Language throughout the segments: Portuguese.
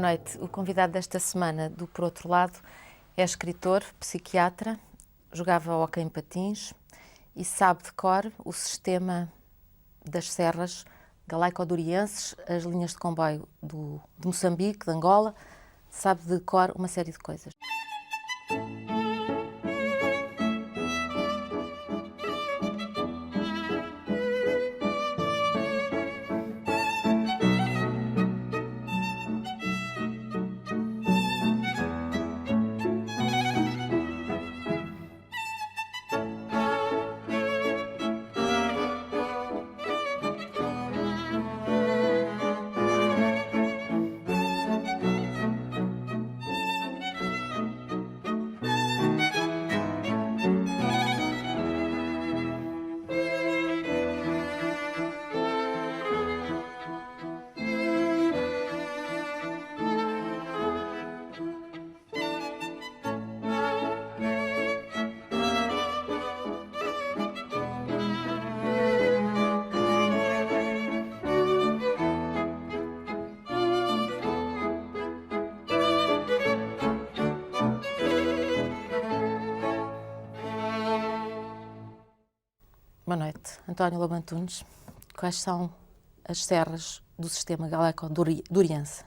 noite. O convidado desta semana do Por Outro Lado é escritor, psiquiatra, jogava hóquei em patins e sabe de cor o sistema das serras galaico-durienses, as linhas de comboio de Moçambique, de Angola, sabe de cor uma série de coisas. Boa noite. António Lobo Antunes, quais são as serras do sistema galaico-duriense?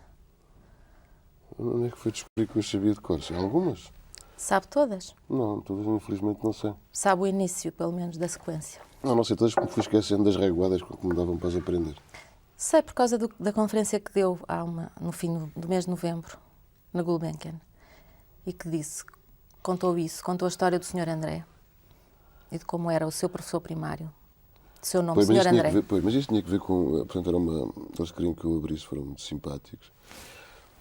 Onde é que foi descobrir que eu sabia de cor? Algumas? Sabe todas? Não, todas infelizmente não sei. Sabe o início, pelo menos, da sequência? Não sei todas porque fui esquecendo das reguadas que me davam para as aprender. Sei por causa da conferência que deu no fim do mês de novembro, na Gulbenkian, e que contou a história do Sr. André e de como era o seu professor primário, de seu nome, Sr. André. Mas isto tinha que ver com... Portanto, eles queriam que eu abrisse, foram muito simpáticos,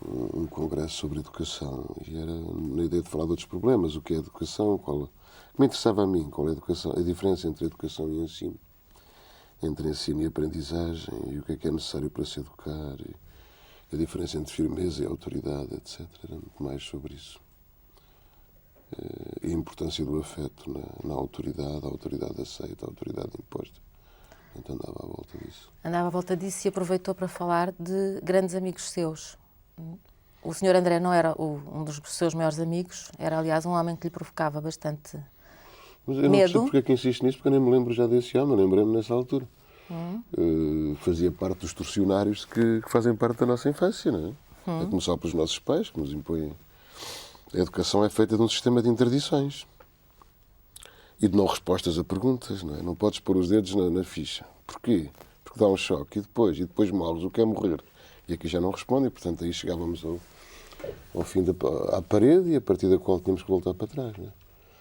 um congresso sobre educação, e era na ideia de falar de outros problemas, o que é educação, que me interessava a mim, qual é a diferença entre educação e ensino, entre ensino e aprendizagem, e o que é necessário para se educar, e a diferença entre firmeza e autoridade, etc. Era muito mais sobre isso. E a importância do afeto na autoridade, a autoridade aceita, a autoridade imposta. Então andava à volta disso. Andava à volta disso e aproveitou para falar de grandes amigos seus. O Sr. André não era um dos seus maiores amigos, era, aliás, um homem que lhe provocava bastante Mas eu não medo. percebo porque é que insiste nisso, porque eu nem me lembro já desse homem, lembrei-me nessa altura. Fazia parte dos torcionários que fazem parte da nossa infância, não é? A começar pelos nossos pais, que nos impõem. A educação é feita de um sistema de interdições e de não respostas a perguntas, não é? Não podes pôr os dedos na ficha. Porquê? Porque dá um choque. E depois moles, o que é morrer? E aqui já não respondem, portanto aí chegávamos ao fim à parede e a partir da qual tínhamos que voltar para trás, não é?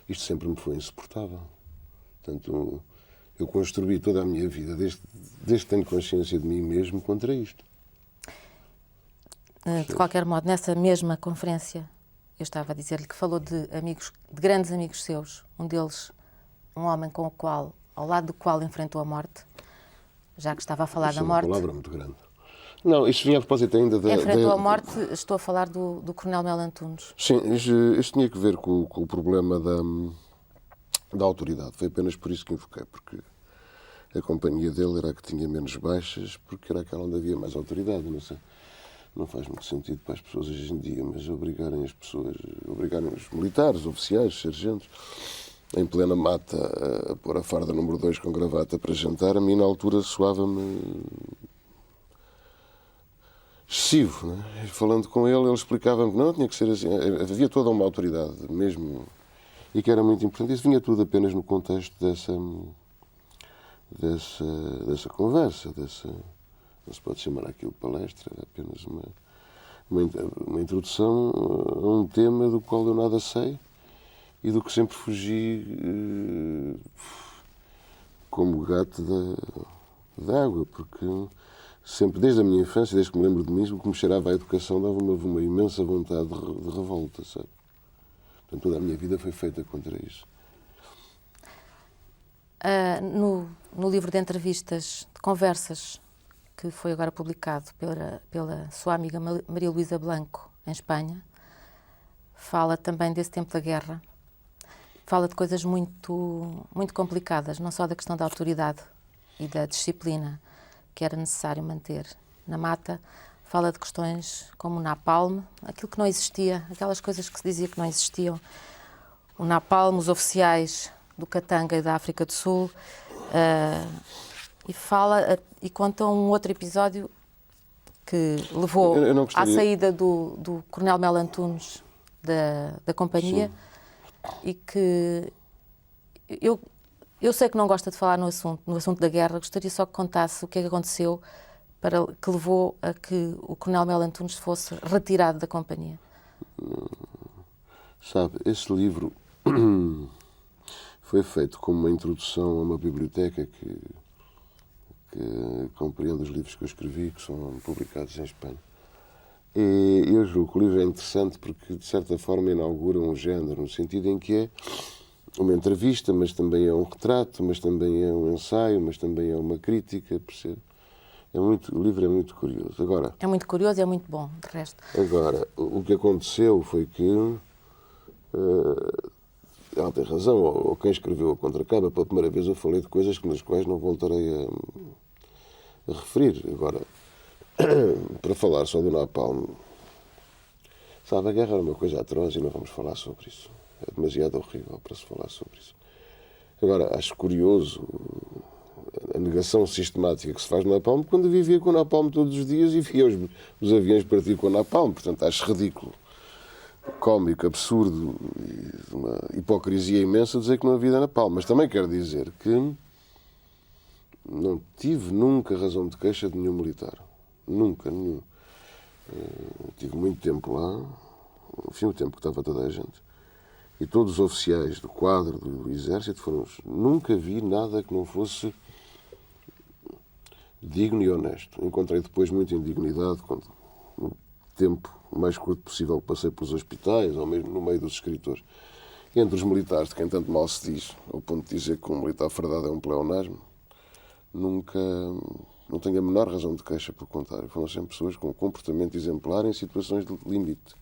Isto sempre me foi insuportável. Portanto, eu construí toda a minha vida, desde que tenho consciência de mim mesmo, contra isto. De qualquer modo, nessa mesma conferência, eu estava a dizer-lhe que falou de grandes amigos seus, um deles, um homem ao lado do qual enfrentou a morte, já que estava a falar da morte. É uma palavra muito grande. Não, isto vinha a propósito ainda da... Enfrentou a morte, estou a falar do Coronel Melo Antunes. Sim, isto tinha que ver com o problema da autoridade. Foi apenas por isso que invoquei, porque a companhia dele era a que tinha menos baixas, porque era aquela onde havia mais autoridade, não sei. Não faz muito sentido para as pessoas hoje em dia, mas obrigarem os militares, oficiais, sargentos, em plena mata, a pôr a farda número 2 com gravata para jantar, a mim na altura soava-me excessivo, não é? E falando com ele explicava-me que não, tinha que ser assim, havia toda uma autoridade mesmo, e que era muito importante. Isso vinha tudo apenas no contexto dessa conversa, não se pode chamar aquilo palestra, era apenas uma introdução a um tema do qual eu nada sei e do que sempre fugi como gato da água, porque sempre, desde a minha infância, desde que me lembro de mim, o que me cheirava à educação dava-me uma imensa vontade de revolta, sabe? Portanto, toda a minha vida foi feita contra isso. No livro de entrevistas, de conversas, que foi agora publicado pela sua amiga Maria Luísa Blanco, em Espanha, fala também desse tempo da guerra. Fala de coisas muito, muito complicadas, não só da questão da autoridade e da disciplina que era necessário manter na mata. fala de questões como o napalm, aquilo que não existia, aquelas coisas que se dizia que não existiam. O napalm, os oficiais do Katanga e da África do Sul, e conta um outro episódio que levou à saída do Coronel Melo Antunes da companhia. Sim. E que eu sei que não gosta de falar no assunto da guerra, gostaria só que contasse o que é que aconteceu que levou a que o Coronel Melo Antunes fosse retirado da companhia. Sabe, esse livro foi feito como uma introdução a uma biblioteca que compreende os livros que eu escrevi, que são publicados em Espanha. E eu julgo que o livro é interessante porque, de certa forma, inaugura um género, no sentido em que é uma entrevista, mas também é um retrato, mas também é um ensaio, mas também é uma crítica, percebe? O livro é muito curioso. Agora, é muito curioso e é muito bom, de resto. Agora, o que aconteceu foi que ela tem razão, ou quem escreveu a contracapa, pela primeira vez eu falei de coisas nas quais não voltarei a referir. Agora, para falar só do napalm, sabe, a guerra era uma coisa atroz e não vamos falar sobre isso. É demasiado horrível para se falar sobre isso. Agora, acho curioso a negação sistemática que se faz no napalm quando vivia com o napalm todos os dias e via os aviões partir com o napalm. Portanto, acho ridículo, cómico, absurdo e uma hipocrisia imensa dizer que não havia napalm. Mas também quero dizer que não tive nunca razão de queixa de nenhum militar. Nunca, nenhum. Tive muito tempo lá, enfim, o tempo que estava toda a gente. E todos os oficiais do quadro do Exército nunca vi nada que não fosse digno e honesto. Encontrei depois muita indignidade quando, no tempo mais curto possível que passei pelos hospitais, ou mesmo no meio dos escritores. Entre os militares, de quem tanto mal se diz, ao ponto de dizer que um militar fardado é um pleonasmo, não tenho a menor razão de queixa, pelo contrário. Foram sempre pessoas com comportamento exemplar em situações de limite.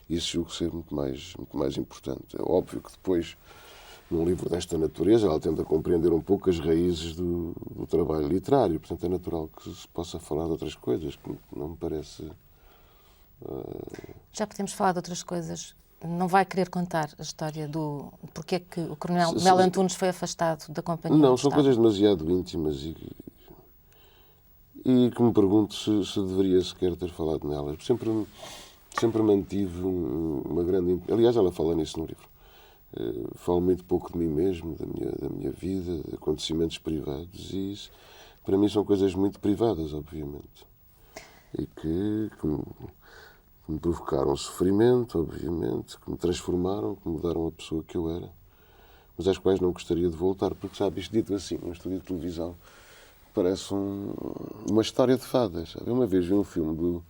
Isso julgo ser muito mais importante. É óbvio que depois, num livro desta natureza, ela tenta compreender um pouco as raízes do trabalho literário. Portanto, é natural que se possa falar de outras coisas, que não me parece... Já podemos falar de outras coisas. Não vai querer contar a história do porque é que o Coronel Melo Antunes foi afastado da companhia? Não, são coisas demasiado íntimas e que me pergunto se deveria sequer ter falado nelas. Sempre mantive uma grande... Aliás, ela fala nisso no livro. Falo muito pouco de mim mesmo, da minha vida, de acontecimentos privados, e isso, para mim, são coisas muito privadas, obviamente. E que me provocaram sofrimento, obviamente, que me transformaram, que mudaram a pessoa que eu era, mas às quais não gostaria de voltar, porque, sabe, isto dito assim, num estúdio de televisão, parece uma história de fadas. Sabe? Eu uma vez vi um filme do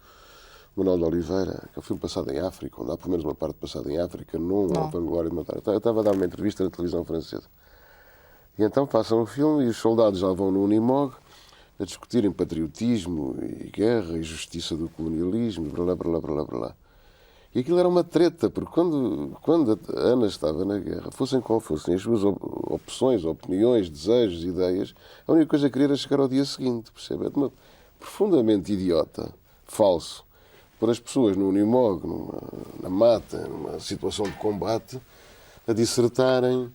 Manuel de Oliveira, que é um filme passado em África, onde há pelo menos uma parte passada em África, num vanglória de matar. Eu estava a dar uma entrevista na televisão francesa. E então passam o filme e os soldados já vão no Unimog a discutirem patriotismo e guerra e justiça do colonialismo, blá, blá, blá, blá, blá. E aquilo era uma treta, porque quando a Ana estava na guerra, fossem qual fossem as suas opções, opiniões, desejos, ideias, a única coisa que queria era chegar ao dia seguinte, percebe? É profundamente idiota, falso, para as pessoas no Unimog, na mata, numa situação de combate, a dissertarem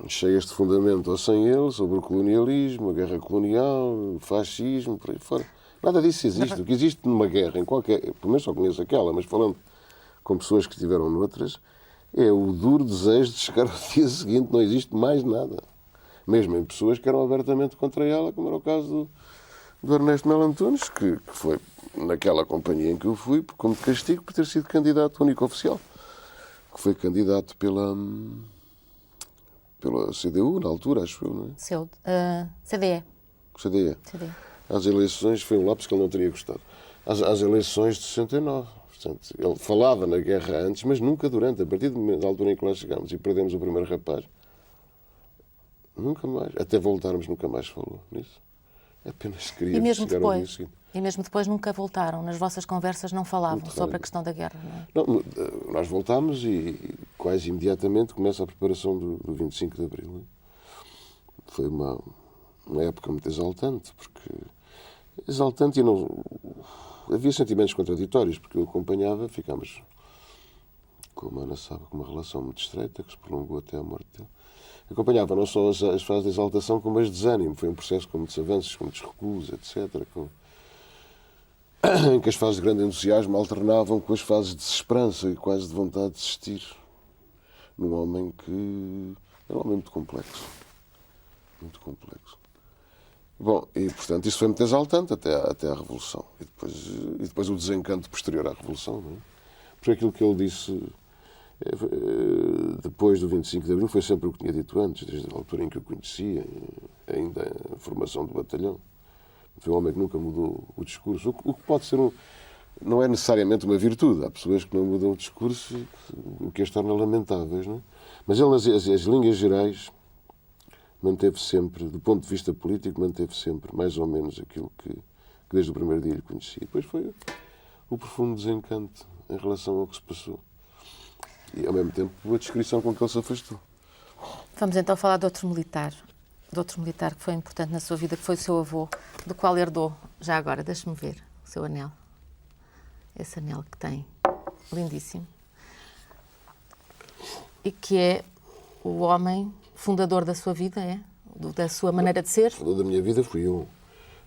cheias de fundamento ou sem ele, sobre o colonialismo, a guerra colonial, o fascismo, por aí fora. Nada disso existe. O que existe numa guerra, em qualquer... Pelo menos só conheço aquela, mas falando com pessoas que estiveram noutras, é o duro desejo de chegar ao dia seguinte. Não existe mais nada. Mesmo em pessoas que eram abertamente contra ela, como era o caso do Ernesto Melo Antunes, que foi naquela companhia em que eu fui, como de castigo, por ter sido candidato único oficial. Que foi candidato pela CDU, na altura, acho eu, não é? CDE. CDE. Às eleições, foi um lápis que ele não teria gostado. Às eleições de 69. Portanto, ele falava na guerra antes, mas nunca durante. A partir da altura em que lá chegámos e perdemos o primeiro rapaz, nunca mais. Até voltarmos, nunca mais falou nisso. Apenas queria chegar ao dia seguinte. E mesmo depois nunca voltaram? Nas vossas conversas não falavam sobre a questão da guerra, não é? Não, nós voltámos e quase imediatamente começa a preparação do 25 de Abril. Foi uma época muito exaltante, porque exaltante e não... Havia sentimentos contraditórios, porque eu acompanhava, ficámos, como a Ana sabe, com uma relação muito estreita, que se prolongou até a morte dele. Acompanhava não só as fases de exaltação, como as de desânimo. Foi um processo com muitos avanços, com muitos recuos, etc., em que as fases de grande entusiasmo alternavam com as fases de desesperança e quase de vontade de desistir. Num homem que era um homem muito complexo. Muito complexo. Bom, e portanto isso foi muito exaltante até à Revolução. E depois o desencanto posterior à Revolução, não é? Porque aquilo que ele disse depois do 25 de Abril foi sempre o que tinha dito antes, desde a altura em que o conhecia, ainda a formação do batalhão. Foi um homem que nunca mudou o discurso. O que pode ser não é necessariamente uma virtude. Há pessoas que não mudam o discurso, o que as torna lamentáveis, não é? Mas ele, as linhas gerais, manteve sempre, do ponto de vista político, manteve sempre mais ou menos aquilo que desde o primeiro dia lhe conhecia. Depois foi o profundo desencanto em relação ao que se passou. E, ao mesmo tempo, a descrição com que ele se afastou. Vamos então falar de outro militar que foi importante na sua vida, que foi o seu avô, do qual herdou, já agora, deixe-me ver, o seu anel. Esse anel que tem, lindíssimo. E que é o homem fundador da sua vida, da sua maneira de ser? Fundador da minha vida fui eu.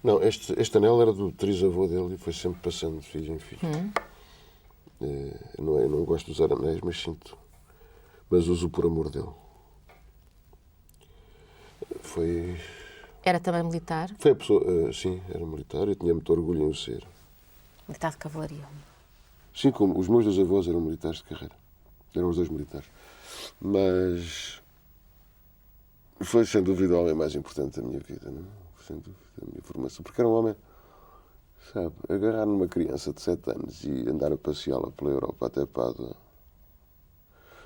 Não, este anel era do trisavô dele e foi sempre passando de filho em filho. Eu não gosto de usar anéis, mas uso por amor dele. Era também militar? Foi a pessoa, sim, era militar e tinha muito orgulho em o ser. Militar de cavalaria? Sim, como os meus dois avós eram militares de carreira. Eram os dois militares. Mas foi, sem dúvida, o homem mais importante da minha vida, não é? Sem dúvida, da minha formação. Porque era um homem, sabe, agarrar numa criança de 7 anos e andar a passeá-la pela Europa até Pádua.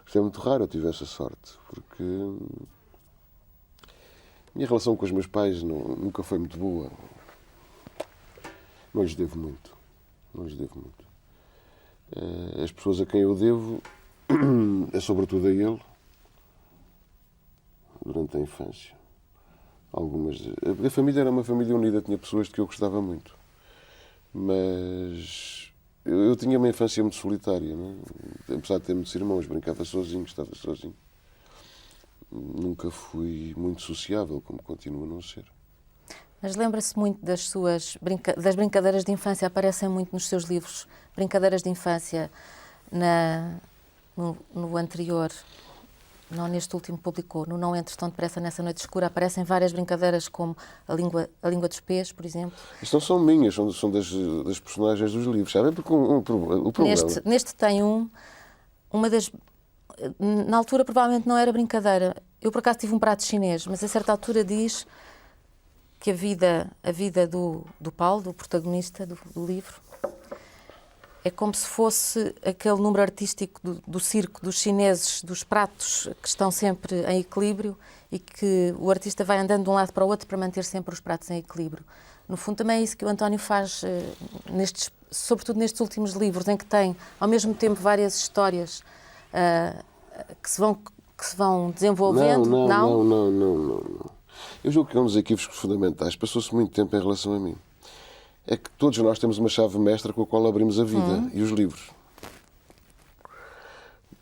Isto é muito raro, eu tive essa sorte, porque a minha relação com os meus pais nunca foi muito boa. Não lhes devo muito. Não lhes devo muito. As pessoas a quem eu devo é sobretudo a ele, durante a infância. A família era uma família unida, tinha pessoas de que eu gostava muito. Mas eu tinha uma infância muito solitária, não é? Apesar de ter muitos irmãos, brincava sozinho, estava sozinho. Nunca fui muito sociável, como continuo a não ser. Mas lembra-se muito das das brincadeiras de infância, aparecem muito nos seus livros, brincadeiras de infância, no anterior, não neste último publicou, no Não Entres Tão Depressa Nessa Noite Escura, aparecem várias brincadeiras como a língua dos pés, por exemplo. Isto não são minhas, são das personagens dos livros, sabem? Porque o problema... Neste tem uma das... Na altura provavelmente não era brincadeira. Eu por acaso tive um prato chinês, mas a certa altura diz que a vida do Paulo, do protagonista do livro, é como se fosse aquele número artístico do circo dos chineses, dos pratos que estão sempre em equilíbrio e que o artista vai andando de um lado para o outro para manter sempre os pratos em equilíbrio. No fundo, também é isso que o António faz, sobretudo nestes últimos livros, em que tem, ao mesmo tempo, várias histórias que se vão desenvolvendo. Não. Eu julgo que é um dos equívocos fundamentais. Passou-se muito tempo em relação a mim. É que todos nós temos uma chave mestra com a qual abrimos a vida e os livros.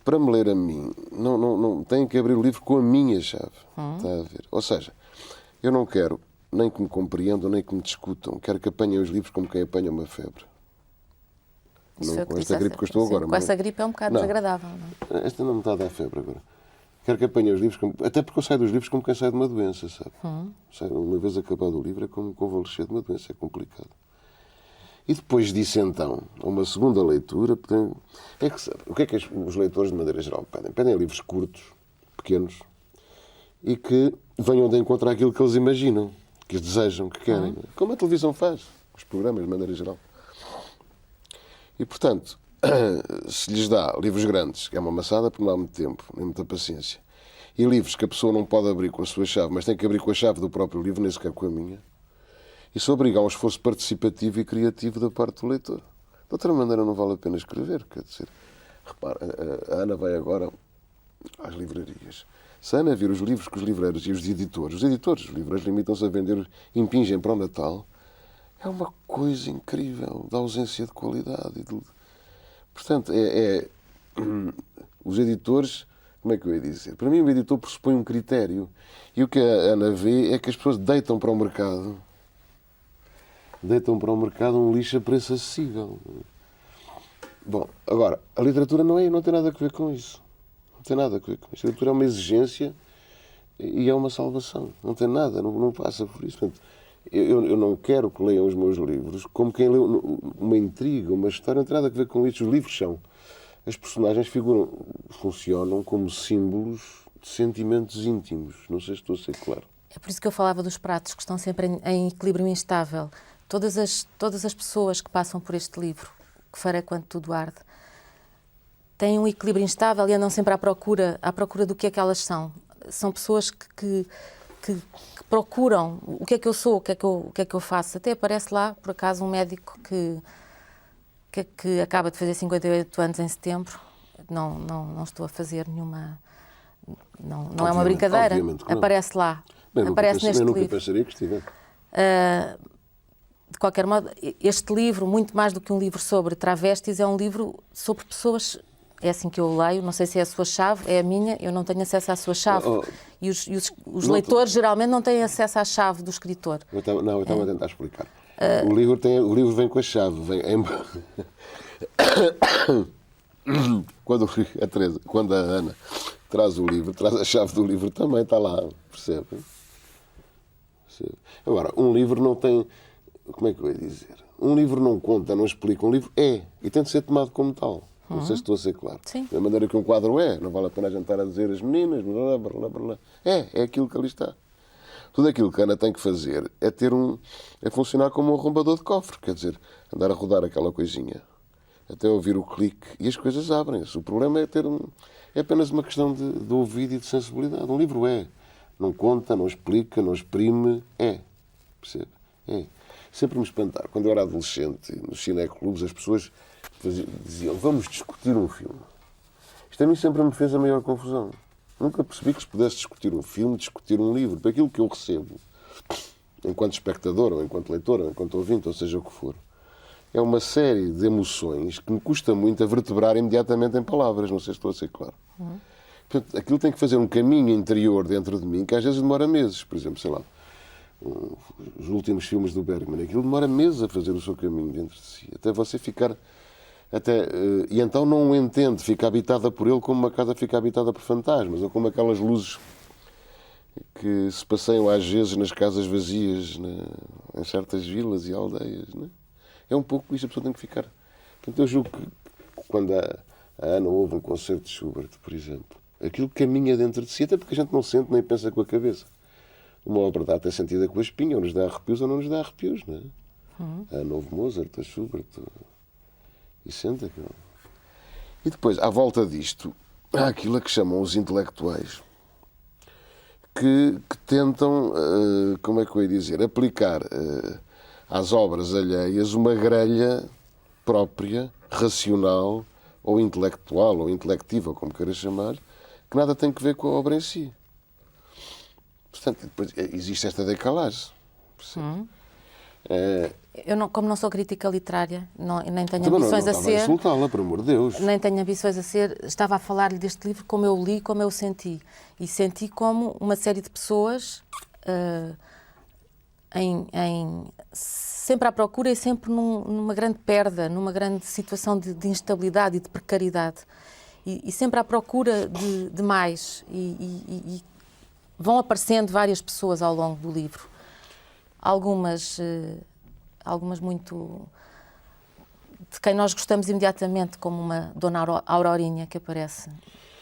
Para me ler a mim, não tenho que abrir o livro com a minha chave. Está a ver? Ou seja, eu não quero nem que me compreendam, nem que me discutam. Quero que apanhem os livros como quem apanha uma febre. Não com esta gripe que eu estou agora. Com essa gripe é um bocado desagradável. Não? Esta não me está a dar febre agora. Quero que apanhem os livros, até porque eu saio dos livros como quem sai de uma doença, sabe? Uma vez acabado o livro é como convalescer de uma doença, é complicado. E depois disso, então, uma segunda leitura, o que é que os leitores, de maneira geral, pedem? Pedem livros curtos, pequenos, e que venham de encontro àquilo que eles imaginam, que eles desejam, que querem. Como a televisão faz, os programas, de maneira geral. E, portanto, se lhes dá livros grandes, que é uma maçada porque não há muito tempo, nem muita paciência, e livros que a pessoa não pode abrir com a sua chave, mas tem que abrir com a chave do próprio livro, nem sequer com a minha, isso obriga a um esforço participativo e criativo da parte do leitor. De outra maneira, não vale a pena escrever. Quer dizer, repara, a Ana vai agora às livrarias. Se a Ana vir os livros que os livreiros e os livreiros limitam-se a vender, impingem para o Natal, é uma coisa incrível, da ausência de qualidade. Portanto, os editores, como é que eu ia dizer? Para mim, o editor pressupõe um critério. E o que a Ana vê é que as pessoas deitam para o mercado um lixo a preço acessível. Bom, agora, a literatura não tem nada a ver com isso. Não tem nada a ver com isso. A literatura é uma exigência e é uma salvação. Não tem nada, não passa por isso. Portanto, eu não quero que leiam os meus livros como quem lê uma intriga, uma história. Não tem nada a ver com isso. Os livros são. As personagens funcionam como símbolos de sentimentos íntimos. Não sei se estou a ser claro. É por isso que eu falava dos pratos que estão sempre em equilíbrio instável. Todas as pessoas que passam por este livro, Que farei quando tudo arde, têm um equilíbrio instável e andam sempre à procura do que é que elas são. São pessoas que procuram o que é que eu sou, o que é que eu faço. Até aparece lá, por acaso, um médico que acaba de fazer 58 anos em setembro. Não estou a fazer nenhuma... Não é uma brincadeira. Aparece lá. Aparece neste livro. Eu nunca pensaria que estivesse. De qualquer modo, este livro, muito mais do que um livro sobre travestis, é um livro sobre pessoas. É assim que eu leio, não sei se é a sua chave, é a minha, eu não tenho acesso à sua chave. E os leitores geralmente não têm acesso à chave do escritor. Eu estava a tentar explicar. O livro vem com a chave. Quando a Ana traz o livro, traz a chave do livro também, está lá, percebe? Agora, um livro não tem... Como é que eu ia dizer? Um livro não conta, não explica. Um livro é, e tem de ser tomado como tal. Não sei se estou a ser claro. Sim. Da maneira que um quadro é. Não vale a pena a gente estar a dizer as meninas, blá, blá, blá, blá. É aquilo que ali está. Tudo aquilo que a Ana tem que fazer é funcionar como um arrombador de cofre. Quer dizer, andar a rodar aquela coisinha até ouvir o clique e as coisas abrem-se. O problema é apenas uma questão de ouvido e de sensibilidade. Um livro é. Não conta, não explica, não exprime. É. Percebe? É. Sempre me espantar. Quando eu era adolescente, nos cineclubes, as pessoas diziam: vamos discutir um filme. Isto a mim sempre me fez a maior confusão. Nunca percebi que se pudesse discutir um filme, discutir um livro. Para aquilo que eu recebo, enquanto espectador, ou enquanto leitor, ou enquanto ouvinte, ou seja o que for, é uma série de emoções que me custa muito a vertebrar imediatamente em palavras. Não sei se estou a ser claro. Portanto, aquilo tem que fazer um caminho interior dentro de mim que às vezes demora meses. Por exemplo, sei lá, os últimos filmes do Bergman, aquilo demora meses a fazer o seu caminho dentro de si, até você ficar... e então não o entende, fica habitada por ele como uma casa fica habitada por fantasmas, ou como aquelas luzes que se passeiam às vezes nas casas vazias, em certas vilas e aldeias. Não é? É um pouco isso, a pessoa tem que ficar... Portanto, eu julgo que quando a Ana ouve um concerto de Schubert, por exemplo, aquilo caminha dentro de si, até porque a gente não sente nem pensa com a cabeça. Uma obra de arte é sentida com a espinha, ou nos dá arrepios ou não nos dá arrepios, não é? A novo Mozart, a Schubert, e sente aquilo. E depois, à volta disto, há aquilo a que chamam os intelectuais, que tentam, como é que eu ia dizer, aplicar às obras alheias uma grelha própria, racional, ou intelectual, ou intelectiva, como queiras chamar, que nada tem que ver com a obra em si. Portanto, depois existe esta decalagem. Como não sou crítica literária, nem tenho ambições a ser... insultá-la, por amor de Deus. Nem tenho ambições a ser... Estava a falar-lhe deste livro como eu li, como eu senti. E senti como uma série de pessoas sempre à procura e sempre numa grande perda, numa grande situação de instabilidade e de precariedade. E sempre à procura de mais. E vão aparecendo várias pessoas ao longo do livro. Algumas muito... de quem nós gostamos imediatamente, como uma Dona Aurorinha, que aparece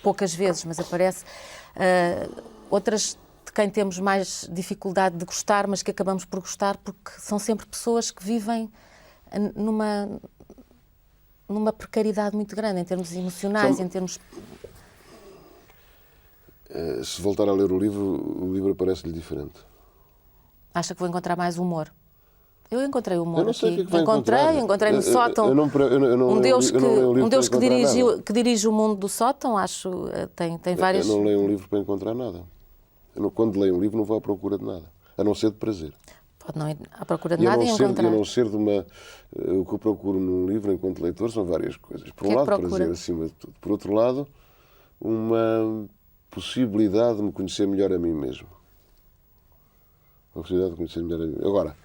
poucas vezes, mas aparece. Outras de quem temos mais dificuldade de gostar, mas que acabamos por gostar, porque são sempre pessoas que vivem numa precariedade muito grande, em termos emocionais, em termos... Se voltar a ler o livro parece-lhe diferente. Acha que vou encontrar mais humor? Eu encontrei humor eu não sei aqui. O que é que Encontrei no sótão. Um Deus que dirige o mundo do sótão, acho, tem várias... Eu não leio um livro para encontrar nada. Quando leio um livro não vou à procura de nada, a não ser de prazer. Pode não ir à procura de E a nada e não ser, encontrar. e a não ser de uma... O que eu procuro num livro, enquanto leitor, são várias coisas. Por Que um é que lado, procura? prazer acima de tudo. Por outro lado, uma possibilidade de me conhecer melhor a mim mesmo. Uma possibilidade de conhecer melhor a mim. Agora,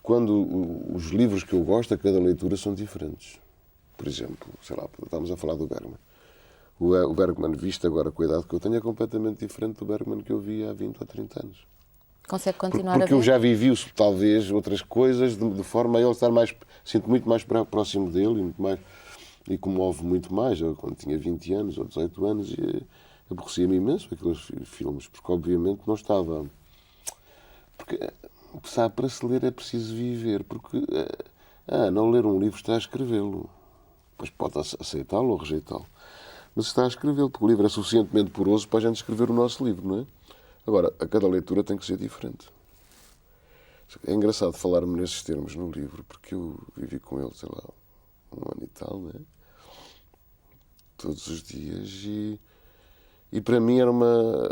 quando os livros que eu gosto, a cada leitura são diferentes. Por exemplo, sei lá, estamos a falar do Bergman. O Bergman, visto agora com a idade que eu tenho, é completamente diferente do Bergman que eu vi há 20 ou 30 anos. Consegue continuar a Porque ver? eu já vivi, talvez, outras coisas, de forma a ele estar mais... Sinto muito mais próximo dele e, muito mais, e comove muito mais. Eu, quando tinha 20 anos ou 18 anos, aborrecia-me imenso aqueles filmes, porque, obviamente, não estava... Porque, sabe, para se ler é preciso viver, porque não ler um livro está a escrevê-lo. Depois pode aceitá-lo ou rejeitá-lo. Mas está a escrevê-lo, porque o livro é suficientemente poroso para a gente escrever o nosso livro, não é? Agora, a cada leitura tem que ser diferente. É engraçado falar-me nesses termos no livro, porque eu vivi com ele, sei lá, 1 ano e tal, não é? Todos os dias, e para mim era uma...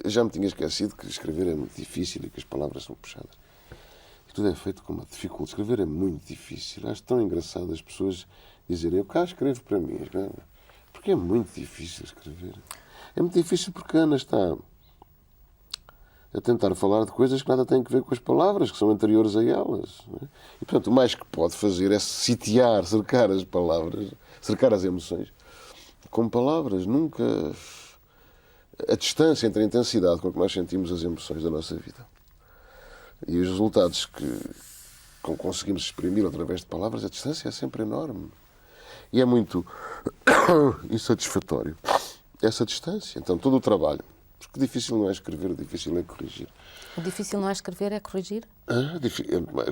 Já me tinha esquecido que escrever é muito difícil e que as palavras são puxadas. E tudo é feito com uma dificuldade. Escrever é muito difícil. Acho tão engraçado as pessoas dizerem: eu cá escrevo para mim. Porque é muito difícil escrever. É muito difícil porque a Ana está a tentar falar de coisas que nada têm a ver com as palavras, que são anteriores a elas. Não é? E, portanto, o mais que pode fazer é sitiar, cercar as palavras, cercar as emoções com palavras. Nunca... A distância entre a intensidade com que nós sentimos as emoções da nossa vida e os resultados que conseguimos exprimir através de palavras, a distância é sempre enorme. E é muito insatisfatório essa distância. Então, todo o trabalho. Porque difícil não é escrever, o difícil é corrigir. O difícil não é escrever, é corrigir?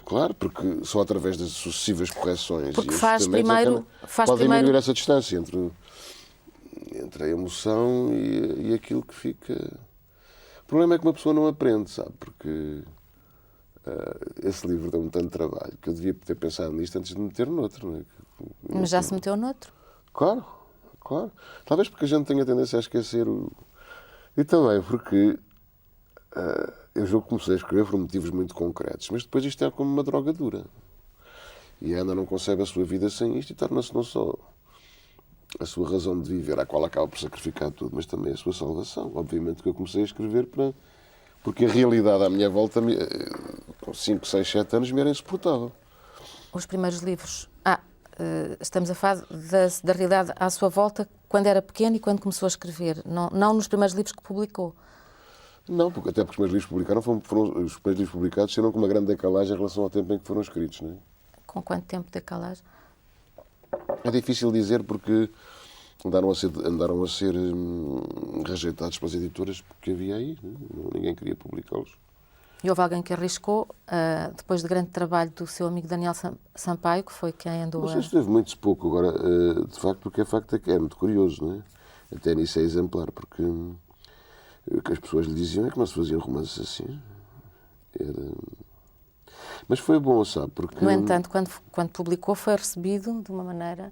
Claro, porque só através das sucessivas correções Porque e faz ajustamentos primeiro... pode diminuir essa distância entre a emoção e aquilo que fica... O problema é que uma pessoa não aprende, sabe? Porque esse livro deu-me tanto trabalho que eu devia ter pensado nisto antes de me meter noutro. Não é? Mas já se meteu noutro? Claro, claro. Talvez porque a gente tenha tendência a esquecer o... E também porque eu julgo que comecei a escrever por motivos muito concretos, mas depois isto é como uma droga dura. E a Ana não concebe a sua vida sem isto e torna-se não só a sua razão de viver, à qual acaba por sacrificar tudo, mas também a sua salvação. Obviamente que eu comecei a escrever porque a realidade à minha volta, com 5, 6, 7 anos, me era insuportável. Os primeiros livros... estamos a falar da realidade à sua volta quando era pequeno e quando começou a escrever, não nos primeiros livros que publicou. Não, até porque os meus livros publicados os primeiros livros publicados serão com uma grande decalagem em relação ao tempo em que foram escritos. Não é? Com quanto tempo de decalagem? É difícil dizer porque andaram a ser rejeitados pelas editoras porque havia aí. Não? Ninguém queria publicá-los. E houve alguém que arriscou, depois de grande trabalho do seu amigo Daniel Sampaio, que foi quem andou Mas isso teve muito pouco. Agora, de facto, o que é facto é que é muito curioso, não é? Até nisso é exemplar, porque o que as pessoas lhe diziam é que não se faziam romances assim. Mas foi bom, sabe? Porque... No entanto, quando publicou, foi recebido de uma maneira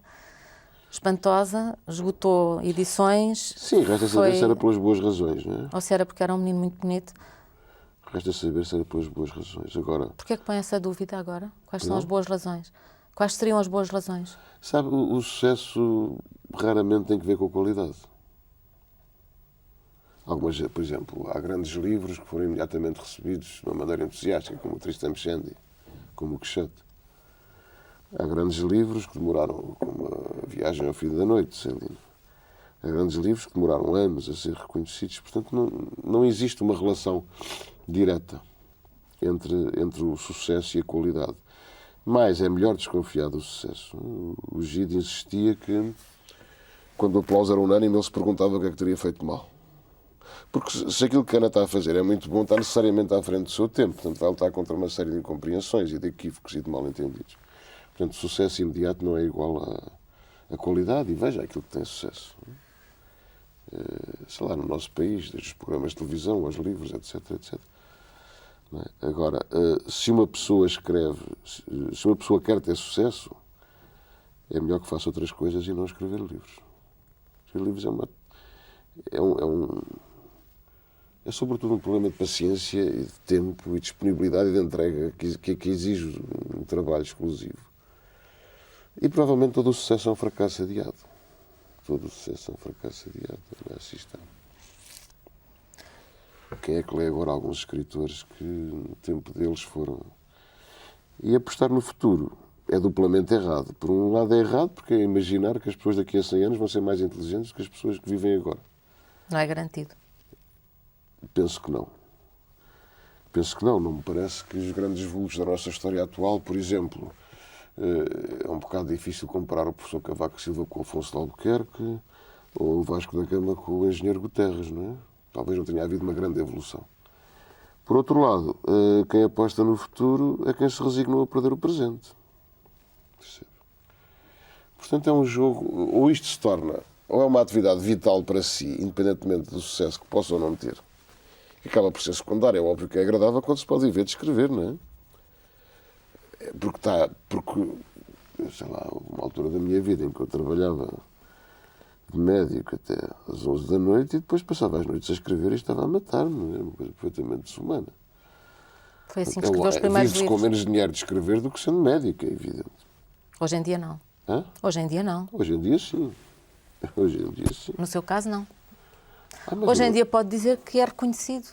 espantosa, esgotou edições. Sim, resta saber se era pelas boas razões, não é? Ou se era porque era um menino muito bonito. Resta saber se era pelas boas razões. Agora... Porquê é que põe essa dúvida agora? Quais são as boas razões? Quais seriam as boas razões? Sabe, o sucesso raramente tem que ver com a qualidade. Por exemplo, há grandes livros que foram imediatamente recebidos de uma maneira entusiástica, como o Tristram Shandy, como o Quixote. Há grandes livros que demoraram, como a Viagem ao Fim da Noite, de Céline. Há grandes livros que demoraram anos a ser reconhecidos. Portanto, não existe uma relação direta entre o sucesso e a qualidade. Mas é melhor desconfiar do sucesso. O Gide insistia que, quando o aplauso era unânime, ele se perguntava o que é que teria feito mal. Porque se aquilo que a Ana está a fazer é muito bom, está necessariamente à frente do seu tempo. Portanto, vai lutar contra uma série de incompreensões e de equívocos e de mal-entendidos. Portanto, sucesso imediato não é igual à qualidade. E veja aquilo que tem sucesso. Sei lá, no nosso país, desde os programas de televisão, aos livros, etc, etc. Não é? Agora, se uma pessoa escreve, se uma pessoa quer ter sucesso, é melhor que faça outras coisas e não escrever livros. Escrever livros É sobretudo um problema de paciência, e de tempo e disponibilidade e de entrega que exige um trabalho exclusivo. E provavelmente todo o sucesso é um fracasso adiado. Todo o sucesso é um fracasso adiado. Assim está. Quem é que lê agora alguns escritores que no tempo deles foram... E apostar no futuro é duplamente errado. Por um lado é errado porque é imaginar que as pessoas daqui a 100 anos vão ser mais inteligentes do que as pessoas que vivem agora. Não é garantido. Penso que não. Penso que não. Não me parece que os grandes vultos da nossa história atual, por exemplo, é um bocado difícil comparar o professor Cavaco Silva com o Afonso de Albuquerque ou o Vasco da Gama com o engenheiro Guterres, não é? Talvez não tenha havido uma grande evolução. Por outro lado, quem aposta no futuro é quem se resignou a perder o presente. Percebe? Portanto, é um jogo, ou isto se torna, ou é uma atividade vital para si, independentemente do sucesso que possa ou não ter, que acaba por ser secundário. É óbvio que é agradável quando se pode viver de escrever, não é? Porque, sei lá, uma altura da minha vida em que eu trabalhava de médico até às 11 da noite e depois passava as noites a escrever e estava a matar-me. Era uma coisa perfeitamente desumana. Foi assim que escreveu os primeiros Vive-se com livros. menos dinheiro de escrever do que sendo médico, é evidente. Hoje em dia não. Hã? Hoje em dia não. Hoje em dia, sim. Hoje em dia, sim. No seu caso, não. Mas Hoje em não- dia pode dizer que é reconhecido.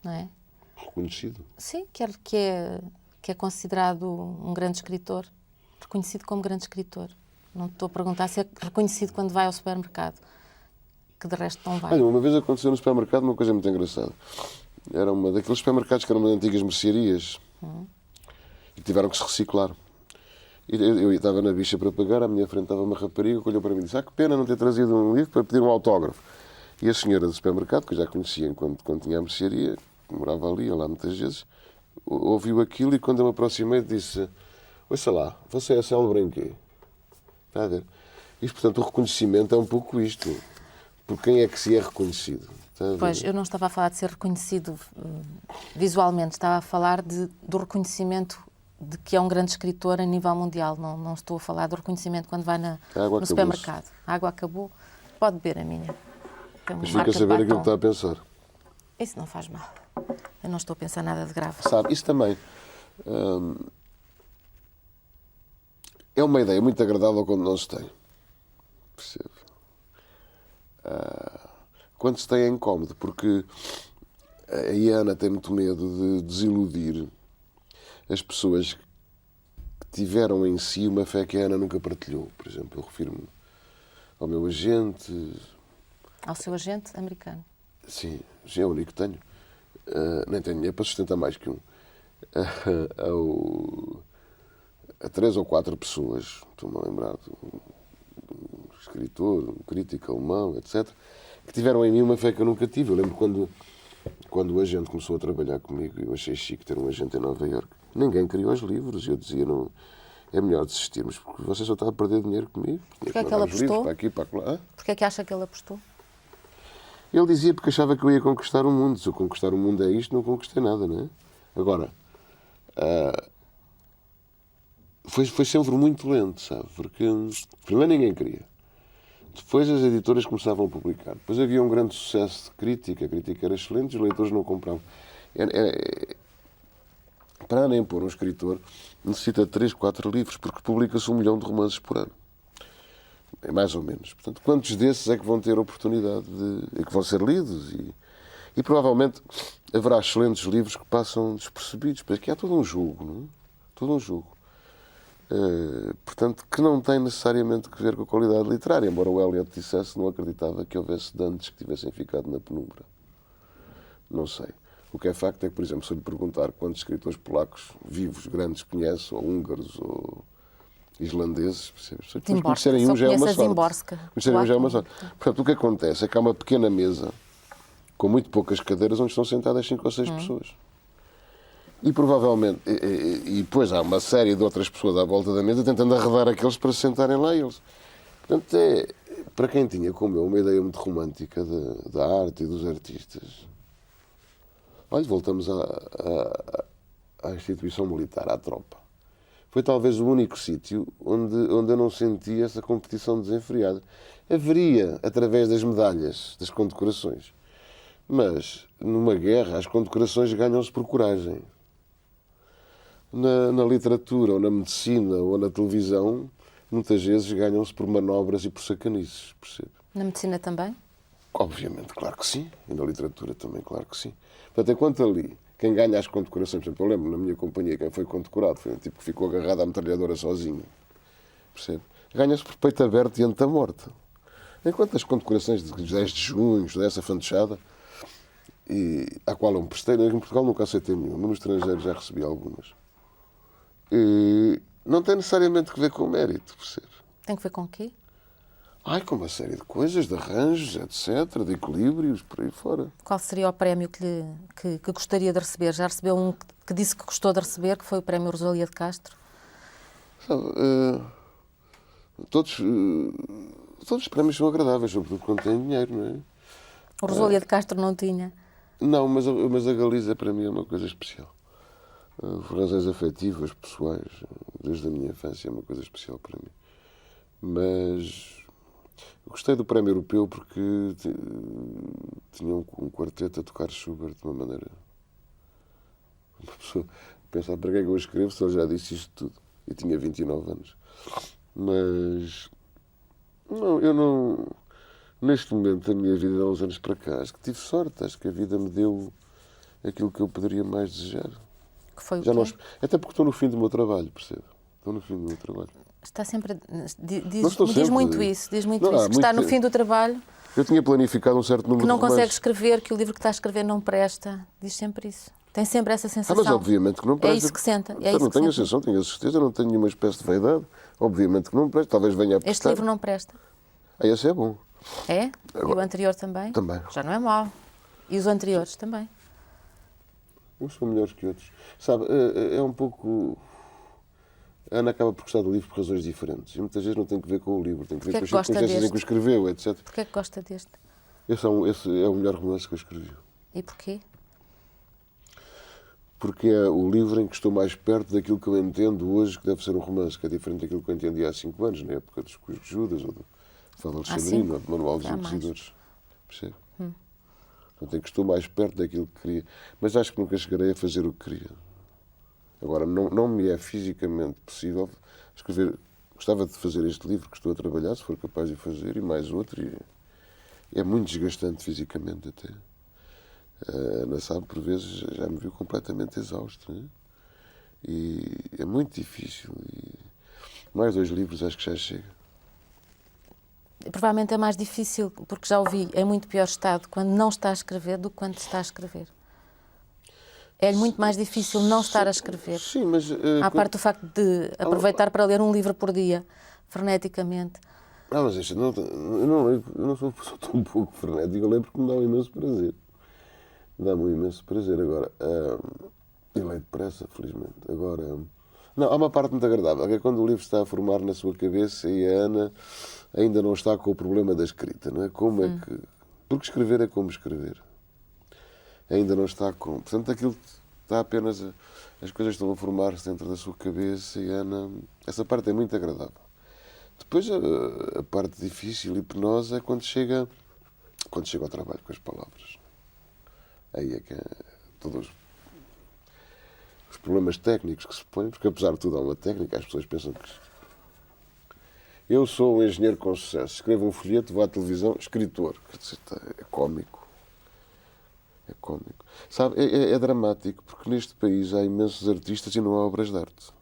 Não é? Reconhecido. Sim, que é considerado um grande escritor. Reconhecido como grande escritor. Não te estou a perguntar se é reconhecido quando vai ao supermercado. Que de resto não vai. Olha, uma vez aconteceu no supermercado uma coisa muito engraçada. Era uma daqueles supermercados que eram uma das antigas mercearias e tiveram que se reciclar. E eu estava na bicha para pagar, à minha frente estava uma rapariga que olhou para mim e disse: que pena não ter trazido um livro para pedir um autógrafo. E a senhora do supermercado, que eu já conhecia enquanto quando tinha a mercearia, que morava ali, ia lá muitas vezes, ouviu aquilo e quando eu me aproximei disse: ouça lá, você é célebre em quê? Está a ver? Isto, portanto, o reconhecimento é um pouco isto. Por quem é que se é reconhecido? Está a ver? Pois, eu não estava a falar de ser reconhecido visualmente, estava a falar do reconhecimento de que é um grande escritor a nível mundial. Não estou a falar do reconhecimento quando vai A água no acabou-se. supermercado. A água acabou, pode beber a minha. Tem uma Mas marca fica a de saber aquilo que batom. está a pensar. Isso não faz mal. Eu não estou a pensar nada de grave. Sabe, isso também é uma ideia muito agradável quando não se tem. Percebe? Quando se tem é incómodo, porque a Iana tem muito medo de desiludir as pessoas que tiveram em si uma fé que a Ana nunca partilhou. Por exemplo, eu refiro-me ao meu agente. Ao seu agente americano. Sim, é o único que tenho. Nem tenho dinheiro para sustentar mais que um. A 3 ou 4 pessoas, estou-me a lembrar de um escritor, um crítico alemão, etc., que tiveram em mim uma fé que eu nunca tive. Eu lembro quando o agente começou a trabalhar comigo, eu achei chique ter um agente em Nova Iorque. Ninguém queria os livros. Eu dizia, não, é melhor desistirmos, porque você só está a perder dinheiro comigo. Porquê é que ele apostou? Para aqui, para lá. Porquê é que acha que ele apostou? Ele dizia porque achava que eu ia conquistar o mundo. Se eu conquistar o mundo é isto, não conquistei nada, não é? Agora, foi sempre muito lento, sabe? Porque primeiro ninguém queria. Depois as editoras começavam a publicar. Depois havia um grande sucesso de crítica. A crítica era excelente, os leitores não compravam. Para nem pôr um escritor, necessita de 3, 4 livros, porque publica-se 1 milhão de romances por ano. É mais ou menos. Portanto, quantos desses é que vão ter oportunidade de... que vão ser lidos? E provavelmente haverá excelentes livros que passam despercebidos. Porque há todo um jogo, não é? Todo um jogo. Portanto, que não tem necessariamente que ver com a qualidade literária, embora o Eliot dissesse não acreditava que houvesse Dantes que tivessem ficado na penumbra. Não sei. O que é facto é que, por exemplo, se eu lhe perguntar quantos escritores polacos vivos, grandes, conhece, ou húngaros, ou islandeses, percebes? Se depois conhecerem um já é uma sorte. Conhecerem um já é uma sorte. Portanto, o que acontece é que há uma pequena mesa com muito poucas cadeiras onde estão sentadas 5 ou 6 pessoas. E provavelmente, e depois há uma série de outras pessoas à volta da mesa tentando arredar aqueles para se sentarem lá eles. Portanto, para quem tinha, como eu, uma ideia muito romântica da arte e dos artistas. Olha, voltamos à instituição militar, à tropa. Foi talvez o único sítio onde eu não senti essa competição desenfreada. Haveria, através das medalhas, das condecorações, Mas, numa guerra, as condecorações ganham-se por coragem. Na literatura, ou na medicina, ou na televisão, muitas vezes ganham-se por manobras e por sacanices, percebe? Na medicina também? Obviamente, claro que sim. E na literatura também, claro que sim. Portanto, enquanto ali, quem ganha as condecorações, por exemplo, eu lembro na minha companhia, quem foi condecorado foi um tipo que ficou agarrado à metralhadora sozinho, percebe? Ganha-se por peito aberto diante da morte. Enquanto as condecorações de 10 de junho, dessa fantochada, e à qual eu me prestei, em Portugal nunca aceitei nenhuma, mas no estrangeiro já recebi algumas. E não tem necessariamente que ver com o mérito, percebe? Tem que ver com o quê? Com uma série de coisas, de arranjos, etc., de equilíbrios, por aí fora. Qual seria o prémio que gostaria de receber? Já recebeu um que disse que gostou de receber, que foi o prémio Rosalía de Castro? Sabe, todos os prémios são agradáveis, sobretudo quando têm dinheiro, não é? O Rosalía de Castro não tinha. Não, mas a Galiza para mim é uma coisa especial. Por razões afetivas, pessoais, desde a minha infância é uma coisa especial para mim. Mas eu gostei do Prémio Europeu porque tinha um quarteto a tocar Schubert de uma maneira... Uma pessoa pensava, para que é que eu escrevo se ele já disse isto tudo? E tinha 29 anos. Mas não, eu não... Neste momento da minha vida, há uns anos para cá, acho que tive sorte. Acho que a vida me deu aquilo que eu poderia mais desejar. Que foi Já o não, quê? até porque estou no fim do meu trabalho, percebe? Estou no fim do meu trabalho. Está sempre... Não estou Diz sempre. muito isso. Diz muito Não, há isso. Que está muito no fim do trabalho, Eu tinha planificado um certo número que não de consegue romances. escrever, que o livro que está a escrever não presta. Diz sempre isso. Tem sempre essa sensação. Mas obviamente que não presta. É isso que senta. É Eu isso não que tenho a senta. sensação, tenho a certeza, não tenho nenhuma espécie de vaidade. Obviamente que não presta. Talvez venha a prestar. Este livro não presta. Esse é bom. É? E o Agora- anterior também? Também. Já não é mau. E os anteriores também. Uns são melhores que outros. Sabe, é um pouco... A Ana acaba por gostar do livro por razões diferentes. E muitas vezes não tem que ver com o livro, tem que ver Porquê com as que gosta circunstâncias em deste? que o escreveu, etc. Porquê é que gosta deste? Esse é o melhor romance que eu escrevi. E porquê? Porque é o livro em que estou mais perto daquilo que eu entendo hoje que deve ser um romance, que é diferente daquilo que eu entendi há 5 anos, na época dos Cus de Judas, ou do Fala Alexandrino, ou do Manual dos Há mais. Inquisidores. Percebe? Portanto, é que estou mais perto daquilo que queria. Mas acho que nunca chegarei a fazer o que queria. Agora, não me é fisicamente possível escrever. Gostava de fazer este livro que estou a trabalhar, se for capaz de fazer, e mais outro. E é muito desgastante fisicamente até. A Ana sabe, por vezes, já me viu completamente exausto. Né? E é muito difícil. E mais 2 livros acho que já chega. E provavelmente é mais difícil, porque já ouvi, em muito pior estado, quando não está a escrever do que quando está a escrever. É muito mais difícil não estar a escrever. Sim, mas... À parte do facto de aproveitar para ler um livro por dia, freneticamente. mas isto, eu não sou tão pouco frenético, eu lembro que me dá um imenso prazer. Dá-me um imenso prazer. Agora, e leio depressa, felizmente. Agora, não, há uma parte muito agradável, que é quando o livro está a formar na sua cabeça e a Ana ainda não está com o problema da escrita, não é? Como é que... Porque escrever é como escrever. Ainda não está com... Portanto, aquilo está apenas... As coisas estão a formar-se dentro da sua cabeça e a Ana... Essa parte é muito agradável. Depois, a parte difícil e penosa é quando chega ao trabalho com as palavras. Aí é que todos os problemas técnicos que se põem, porque apesar de tudo há uma técnica, as pessoas pensam que... Eu sou um engenheiro com sucesso, escrevo um folheto, vou à televisão, escritor. É cómico. É cómico. Sabe, é dramático, porque neste país há imensos artistas e não há obras de arte.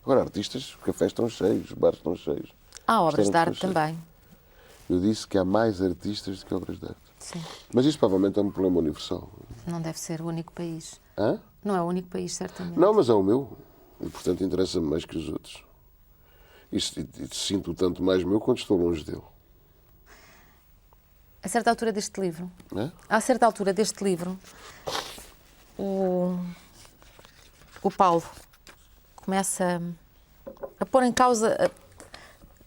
Agora, artistas, os cafés estão cheios, os bares estão cheios. Há obras Os de arte restaurantes estão também. cheios. Eu disse que há mais artistas do que obras de arte. Sim. Mas isto provavelmente é um problema universal. Não deve ser o único país. Hã? Não é o único país, certamente. Não, mas é o meu. E, portanto, interessa-me mais que os outros. E sinto tanto mais meu quando estou longe dele. A certa altura deste livro, Não é? a certa altura deste livro, o Paulo começa a pôr em causa,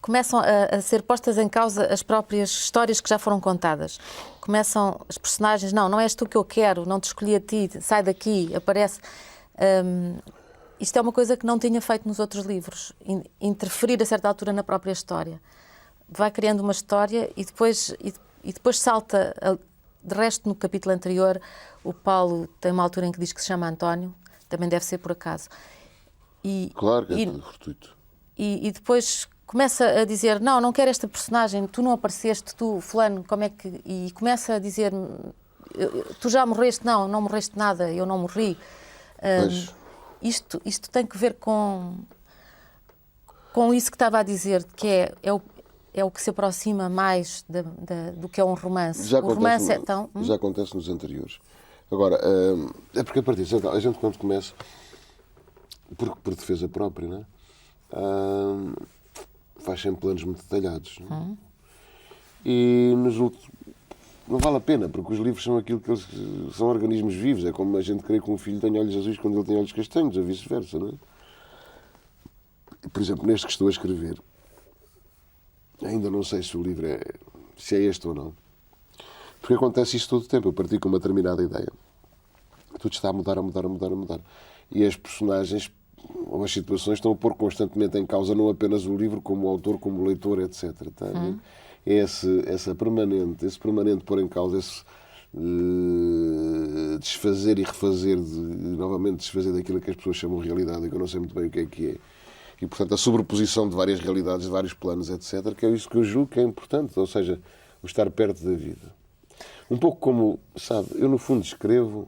começam a ser postas em causa as próprias histórias que já foram contadas. Começam os personagens, não és tu que eu quero, não te escolhi a ti, sai daqui, aparece. Isto é uma coisa que não tinha feito nos outros livros, interferir a certa altura na própria história. Vai criando uma história e depois salta De resto, no capítulo anterior, o Paulo tem uma altura em que diz que se chama António, também deve ser por acaso. Claro que é tudo fortuito. E depois começa a dizer, não quero esta personagem, tu não apareceste, tu, fulano, como é que... E começa a dizer, tu já morreste? Não morreste nada, eu não morri. Isto tem que ver com isso que estava a dizer, que é o que se aproxima mais do que é um romance. Já o romance é tão... Já acontece nos anteriores. Agora, é porque a partir de a gente quando começa, por defesa própria, não é? Faz sempre planos muito detalhados. Não é? E não vale a pena, porque os livros são aquilo que eles são organismos vivos. É como a gente crê que um filho tem olhos azuis quando ele tem olhos castanhos, ou vice-versa, não é? Por exemplo, neste que estou a escrever, ainda não sei se o livro se é este ou não. Porque acontece isso todo o tempo. Eu parti com uma determinada ideia. Tudo está a mudar. E as personagens ou as situações estão a pôr constantemente em causa não apenas o livro, como o autor, como o leitor, etc. Tá? Esse permanente pôr em causa, esse desfazer e refazer, novamente desfazer daquilo que as pessoas chamam de realidade, e que eu não sei muito bem o que é. E, portanto, a sobreposição de várias realidades, de vários planos, etc., que é isso que eu julgo que é importante, ou seja, o estar perto da vida. Um pouco como, sabe, eu no fundo escrevo,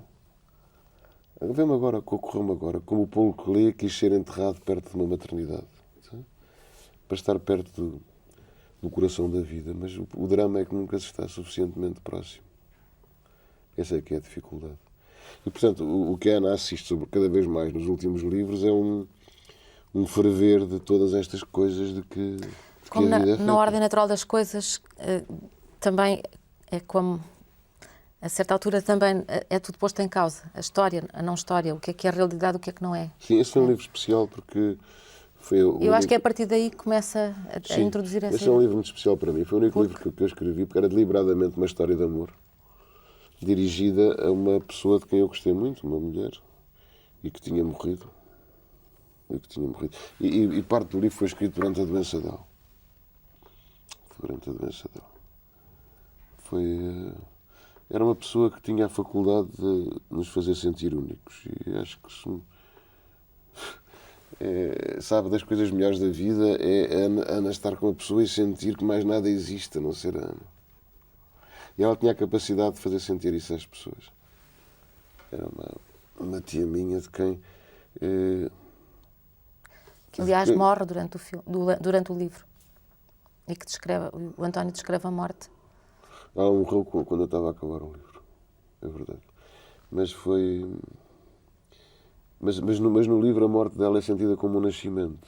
vê-me agora, ocorreu-me agora, como o Paulo Coelho quis ser enterrado perto de uma maternidade, sabe? Para estar perto do coração da vida, mas o drama é que nunca se está suficientemente próximo. Essa é que é a dificuldade. E, portanto, o que a Ana assiste sobre cada vez mais nos últimos livros é um ferver de todas estas coisas de que como a vida é feita. Na ordem natural das coisas, também é como, a certa altura, também é tudo posto em causa. A história, a não história, o que é a realidade, o que é que não é. Sim, esse foi um livro especial porque foi eu acho que é a partir daí que começa a introduzir essa... Esse é um livro muito especial para mim. Foi o único livro que eu escrevi, porque era deliberadamente uma história de amor, dirigida a uma pessoa de quem eu gostei muito, uma mulher, e que tinha morrido. E parte do livro foi escrito durante a doença dela. Era uma pessoa que tinha a faculdade de nos fazer sentir únicos. E acho que isso, sabe, das coisas melhores da vida é a Ana estar com a pessoa e sentir que mais nada existe a não ser a Ana. E ela tinha a capacidade de fazer sentir isso às pessoas. Era uma tia minha de quem... que aliás morre durante o livro e que o António descreve a morte. Ela morreu quando eu estava a acabar o livro, é verdade. Mas foi... Mas no livro a morte dela é sentida como um nascimento.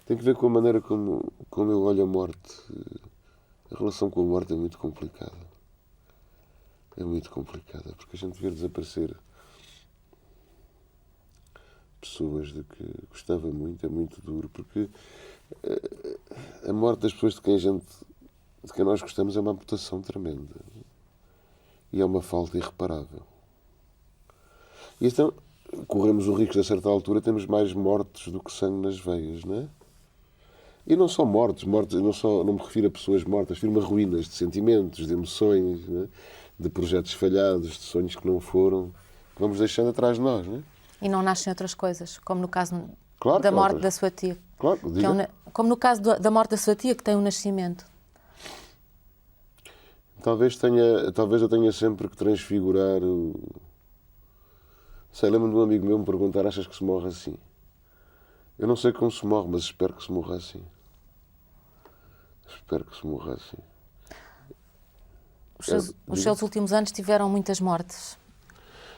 Tem que ver com a maneira como eu olho a morte. A relação com a morte é muito complicada. Porque a gente vê desaparecer pessoas de que gostava muito, é muito duro, porque a morte das pessoas de quem nós gostamos é uma amputação tremenda e é uma falta irreparável. E então corremos o risco de, a certa altura, temos mais mortes do que sangue nas veias, não é? E não só mortes, não me refiro a pessoas mortas, refiro-me a ruínas de sentimentos, de emoções, não é? De projetos falhados, de sonhos que não foram, que vamos deixando atrás de nós, não é? E não nascem outras coisas, como no caso Claro, da morte da sua tia. Claro, como no caso da morte da sua tia, que tem um nascimento. Talvez eu tenha sempre que transfigurar o... lembro-me de um amigo meu me perguntar: achas que se morre assim? Eu não sei como se morre, mas espero que se morra assim. Os seus últimos anos tiveram muitas mortes.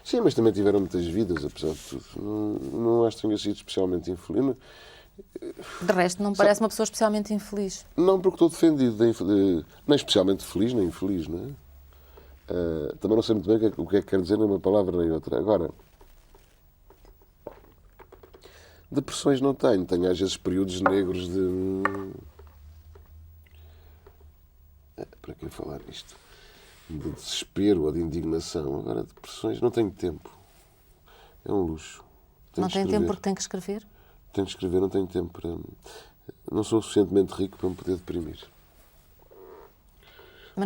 Sim, mas também tiveram muitas vidas, apesar de tudo. Não acho que tenha sido especialmente infeliz. De resto, não parece uma pessoa especialmente infeliz. Não, porque estou defendido, nem especialmente feliz, nem infeliz, não é? Também não sei muito bem o que é que quer dizer numa palavra nem outra. Agora, depressões não tenho. Tenho às vezes períodos negros de... para que falar nisto? De desespero ou de indignação. Agora, depressões, não tenho tempo. É um luxo. Não tem tempo porque tem que escrever? Tenho que escrever, não tenho tempo para... Não sou suficientemente rico para me poder deprimir.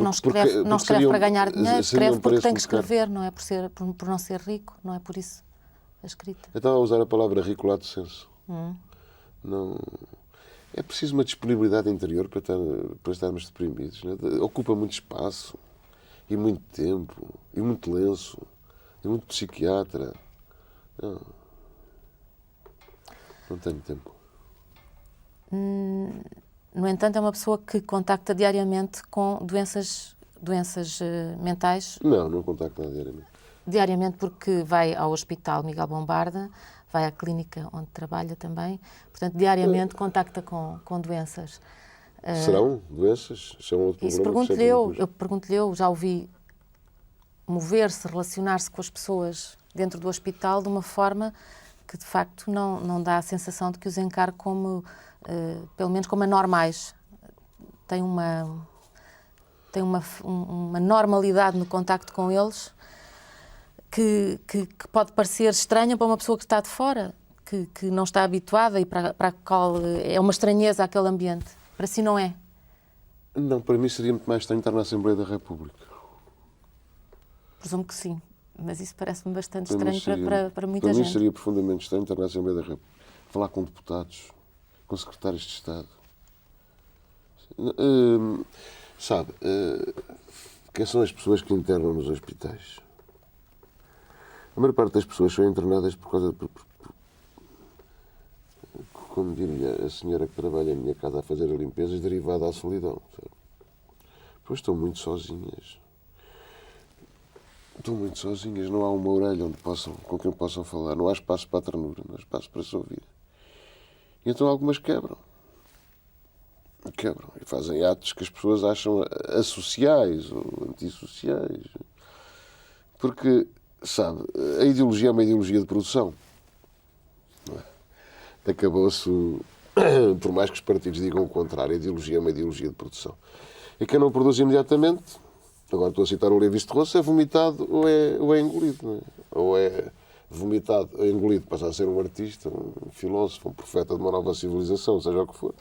Mas não escreve para ganhar dinheiro, escreve porque tem que escrever, não é por não ser rico, não é por isso a escrita. Eu estava a usar a palavra rico lato sensu. Não... É preciso uma disponibilidade interior para estarmos deprimidos. Não é? Ocupa muito espaço, e muito tempo, e muito lenço, e muito psiquiatra. Não tenho tempo. No entanto, é uma pessoa que contacta diariamente com doenças mentais. Não contacto nada diariamente. Diariamente porque vai ao Hospital Miguel Bombarda, vai à clínica onde trabalha também. Portanto, diariamente contacta com doenças. Serão doenças? Isso é um outro Isso problema. eu pergunto-lhe, eu já ouvi mover-se, relacionar-se com as pessoas dentro do hospital de uma forma que, de facto, não dá a sensação de que os encare como, pelo menos, como anormais. Tem uma normalidade no contacto com eles que pode parecer estranha para uma pessoa que está de fora, que não está habituada e para a qual é uma estranheza aquele ambiente. Para si não é? Não, para mim seria muito mais estranho estar na Assembleia da República. Presumo que sim, mas isso parece-me bastante estranho para muita gente. Para mim gente. seria profundamente estranho estar na Assembleia da República. Falar com deputados, com secretários de Estado. Sabe, quem são as pessoas que internam nos hospitais? A maior parte das pessoas são internadas por causa como diria a senhora que trabalha em minha casa a fazer a limpeza, derivada à solidão. Sabe? Pois estão muito sozinhas. Não há uma orelha com quem possam falar. Não há espaço para a ternura, não há espaço para se ouvir. E então algumas quebram. E fazem atos que as pessoas acham asociais ou antissociais. Porque, sabe, a ideologia é uma ideologia de produção. Não é? Acabou-se, por mais que os partidos digam o contrário, a ideologia é uma ideologia de produção. E quem não produz imediatamente, agora estou a citar o Lévi-Strauss, é vomitado ou é engolido. Não é? Ou é vomitado, ou engolido, passa a ser um artista, um filósofo, um profeta de uma nova civilização, seja o que for.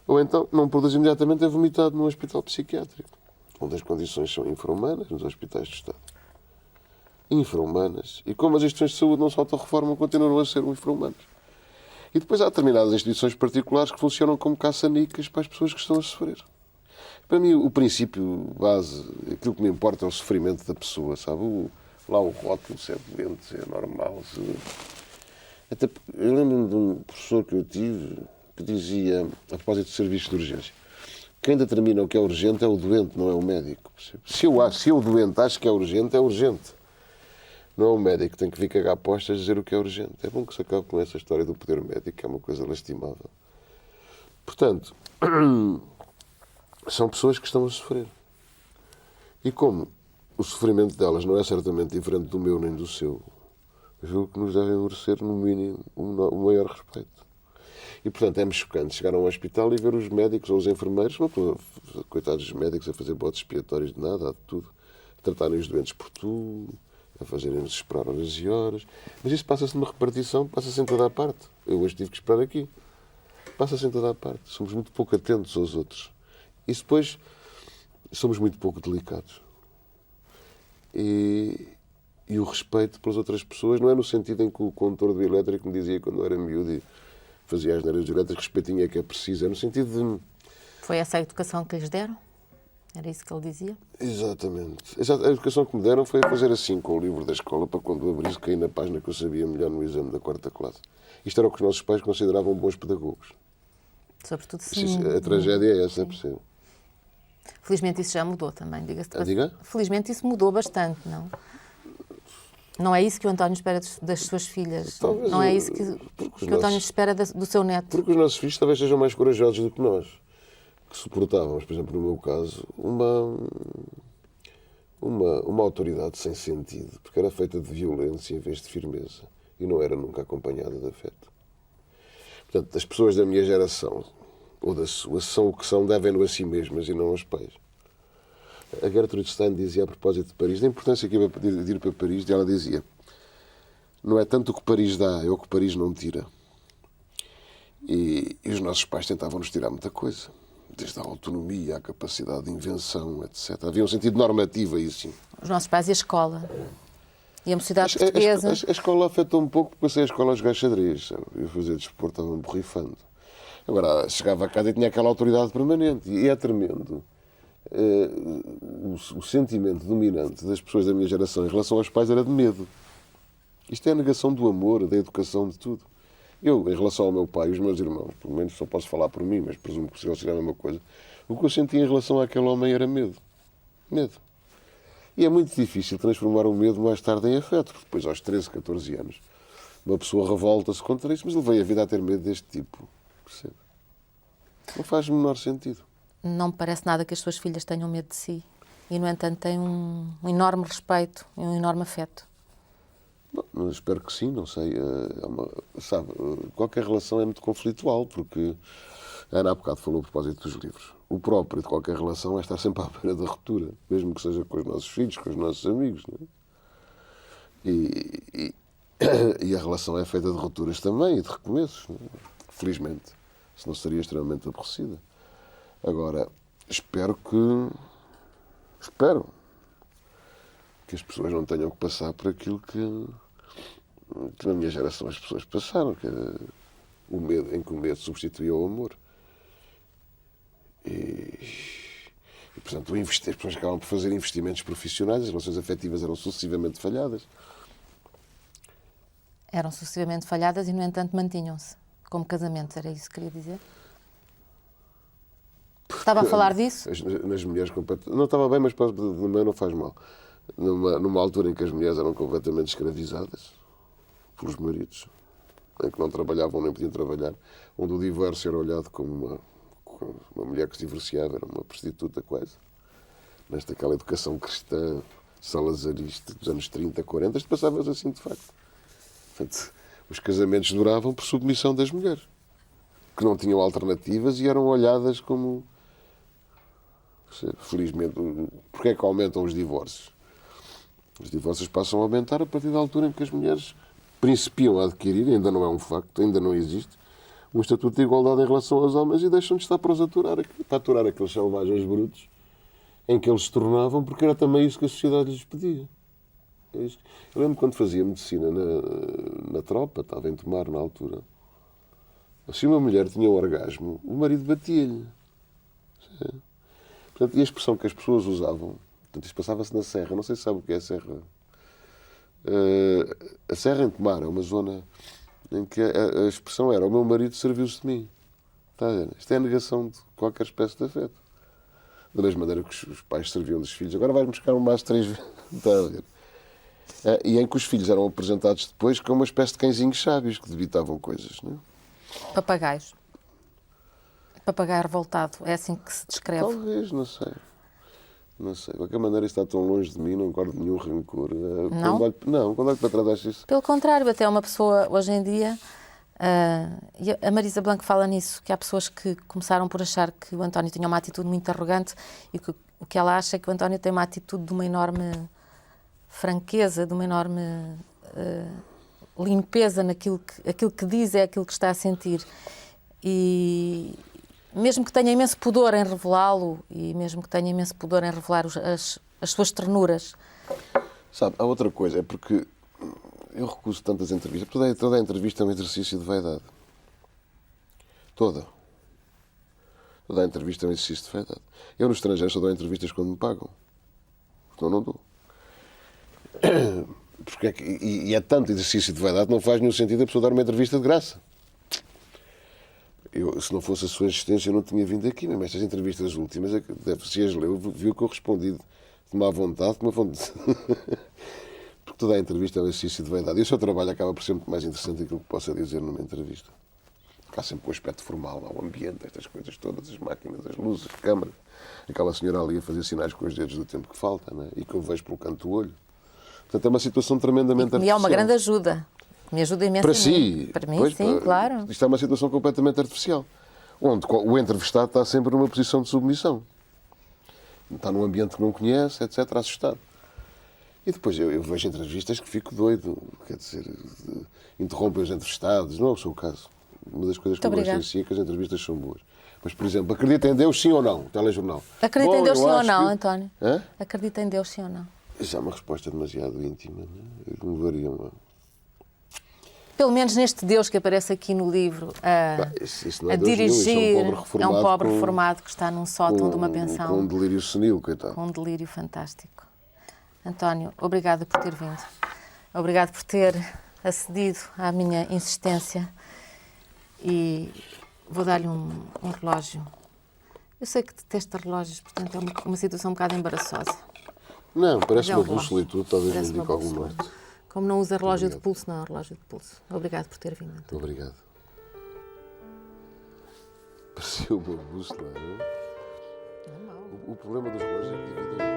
Ou então, não produz imediatamente, é vomitado num hospital psiquiátrico, onde as condições são infra-humanas, nos hospitais de Estado. Infra-humanas. E como as instituições de saúde não se autorreformam, continuam a ser infra-humanas. E depois há determinadas instituições particulares que funcionam como caça-nicas para as pessoas que estão a sofrer. Para mim, o princípio base, aquilo que me importa é o sofrimento da pessoa, sabe? Lá o rótulo, se é doente, se é normal. Até, eu lembro-me de um professor que eu tive que dizia, a propósito de serviços de urgência, quem determina o que é urgente é o doente, não é o médico. Se eu doente acho que é urgente, é urgente. Não é o médico que tem que vir cagar postas a dizer o que é urgente. É bom que se acabe com essa história do poder médico, que é uma coisa lastimável. Portanto, são pessoas que estão a sofrer. E como o sofrimento delas não é certamente diferente do meu nem do seu, eu julgo que nos devem merecer, no mínimo, o maior respeito. E, portanto, é-me chocante chegar a um hospital e ver os médicos ou os enfermeiros, não estou, coitados dos médicos, a fazer botes expiatórios de nada, há de tudo, a tratarem os doentes por tudo, a fazerem-nos esperar horas e horas. Mas isso passa-se numa repartição, passa-se em toda a parte. Eu hoje tive que esperar aqui. Passa-se em toda a parte. Somos muito pouco atentos aos outros. E depois, somos muito pouco delicados. E o respeito pelas outras pessoas não é no sentido em que o condutor do elétrico me dizia quando eu era miúdo e fazia as neiras do elétrico, respeitinho é que é preciso. É no sentido de... Foi essa a educação que lhes deram? Era isso que ele dizia? Exatamente. A educação que me deram foi a fazer assim com o livro da escola para quando abrisse cair na página que eu sabia melhor no exame da 4ª classe. Isto era o que os nossos pais consideravam bons pedagogos. Sobretudo sim. A tragédia é essa, percebo. Felizmente isso já mudou também, diga-se. Diga? Felizmente isso mudou bastante, não? Não é isso que o António espera das suas filhas. Talvez não é isso que o António espera do seu neto. Porque os nossos filhos talvez sejam mais corajosos do que nós. Que suportávamos, por exemplo, no meu caso, uma autoridade sem sentido, porque era feita de violência em vez de firmeza e não era nunca acompanhada de afeto. Portanto, as pessoas da minha geração, ou da sua, são o que são, devem-no a si mesmas e não aos pais. A Gertrude Stein dizia a propósito de Paris, da importância que ia de ir para Paris, ela dizia: não é tanto o que Paris dá, é o que Paris não tira. E os nossos pais tentavam-nos tirar muita coisa. desde a autonomia, a capacidade de invenção, etc. Havia um sentido normativo aí, sim. Os nossos pais e a escola. E a mocidade portuguesa. A escola afetou um pouco, porque passei a escola a jogar xadrez. Eu fazia desporto, estava-me borrifando. Agora, chegava a casa e tinha aquela autoridade permanente. E é tremendo. O sentimento dominante das pessoas da minha geração em relação aos pais era de medo. Isto é a negação do amor, da educação, de tudo. Eu, em relação ao meu pai e os meus irmãos, pelo menos só posso falar por mim, mas presumo que se seja a mesma coisa, o que eu sentia em relação àquele homem era medo. Medo. E é muito difícil transformar o medo mais tarde em afeto, porque depois, aos 13, 14 anos, uma pessoa revolta-se contra isso, mas levei a vida a ter medo deste tipo. Percebe? Não faz o menor sentido. Não me parece nada que as suas filhas tenham medo de si. E, no entanto, têm um enorme respeito e um enorme afeto. Bom, mas espero que sim, não sei. Sabe, qualquer relação é muito conflitual, porque a Ana há bocado falou a propósito dos livros. O próprio de qualquer relação é estar sempre à beira da ruptura, mesmo que seja com os nossos filhos, com os nossos amigos. Não é? E a relação é feita de rupturas também e de recomeços, não é? Felizmente, senão seria extremamente aborrecida. Agora, espero que as pessoas não tenham que passar por aquilo que na minha geração as pessoas passaram, que era o medo, em que o medo substituía o amor. E portanto, as pessoas acabam por fazer investimentos profissionais, as relações afetivas eram sucessivamente falhadas. Eram sucessivamente falhadas e, no entanto, mantinham-se como casamentos, era isso que queria dizer? Estava a falar disso? Nas mulheres completamente... Não estava bem, mas também não faz mal. Numa altura em que as mulheres eram completamente escravizadas pelos maridos, em que não trabalhavam nem podiam trabalhar, onde o divórcio era olhado como uma mulher que se divorciava, era uma prostituta quase. Nesta aquela educação cristã, salazarista dos anos 30, 40, isto passava-se assim de facto. Portanto, os casamentos duravam por submissão das mulheres, que não tinham alternativas e eram olhadas como... Felizmente, porque é que aumentam os divórcios? Os divórcios passam a aumentar a partir da altura em que as mulheres principiam a adquirir, ainda não é um facto, ainda não existe, um estatuto de igualdade em relação aos homens e deixam de estar para aturar aqueles selvagens brutos em que eles se tornavam, porque era também isso que a sociedade lhes pedia. Eu lembro quando fazia medicina na tropa, estava em Tomar na altura. Se uma mulher tinha um orgasmo, o marido batia-lhe. Portanto, e a expressão que as pessoas usavam, portanto, isto passava-se na Serra, não sei se sabe o que é a Serra. A Serra em Tomar é uma zona em que a expressão era: o meu marido serviu-se de mim. Está a ver? Isto é a negação de qualquer espécie de afeto. Da mesma maneira que os pais serviam dos filhos. Agora vais buscar um mais 3 vezes. Está a ver? E em que os filhos eram apresentados depois como uma espécie de cãezinhos sábios que debitavam coisas. Não é? Papagaios. Papagaio revoltado, é assim que se descreve. Talvez, não sei. Não sei. De qualquer maneira, está tão longe de mim, não guardo nenhum rancor. Não? Quando olho para trás acho isso. Pelo contrário, até uma pessoa, hoje em dia, e a Marisa Blanco fala nisso, que há pessoas que começaram por achar que o António tinha uma atitude muito arrogante e que o que ela acha é que o António tem uma atitude de uma enorme franqueza, de uma enorme limpeza naquilo aquilo que diz é aquilo que está a sentir. E mesmo que tenha imenso pudor em revelá-lo e mesmo que tenha imenso pudor em revelar as suas ternuras. Sabe, há outra coisa, é porque eu recuso tantas entrevistas. Toda a entrevista é um exercício de vaidade. Toda a entrevista é um exercício de vaidade. Eu no estrangeiro só dou entrevistas quando me pagam. Senão não dou. E é tanto exercício de vaidade que não faz nenhum sentido a pessoa dar uma entrevista de graça. Se não fosse a sua existência, eu não tinha vindo aqui, mas estas entrevistas últimas, se as leu, viu que eu respondi de má vontade, porque toda a entrevista é um exercício de vaidade. E o seu trabalho acaba por ser muito mais interessante aquilo que possa dizer numa entrevista. Porque há sempre o aspecto formal, há o ambiente, estas coisas todas, as máquinas, as luzes, a câmara. Aquela senhora ali a fazer sinais com os dedos do tempo que falta, não é? E que eu vejo pelo canto do olho. Portanto, é uma situação tremendamente artificial. E é uma grande ajuda. Me ajuda imenso. Para si. Para mim, pois, sim, claro. Isto é uma situação completamente artificial, onde o entrevistado está sempre numa posição de submissão. Está num ambiente que não conhece, etc., assustado. E depois eu vejo entrevistas que fico doido, quer dizer, interrompem os entrevistados, não é o seu caso. Uma das coisas que eu gosto em si é que as entrevistas são boas. Mas, por exemplo, acredita em Deus, sim ou não? Telejornal. Acredita em Bom, Deus, eu sim ou acho não, que- António? Hã? Acredita em Deus, sim ou não? Isso é uma resposta demasiado íntima, não é? Eu não levaria uma... Pelo menos neste Deus que aparece aqui no livro, Isso não a é Deus nenhum, isso dirigir, é um pobre reformado, é um pobre reformado que está num sótão de uma pensão com um delírio senil, coitado. com um delírio fantástico. António, obrigada por ter vindo. Obrigado por ter acedido à minha insistência. E vou dar-lhe um relógio. Eu sei que detesta relógios, portanto é uma situação um bocado embaraçosa. Não, parece Mas é uma um relógio. bússola e tudo, talvez me Parece indique uma algum bússola. norte. Como não usa relógio de Obrigado. pulso, não é relógio de pulso. Obrigado por ter vindo, António. Obrigado. Parecia uma bússola, não é? Não é mau. O problema dos relógios é que dividem.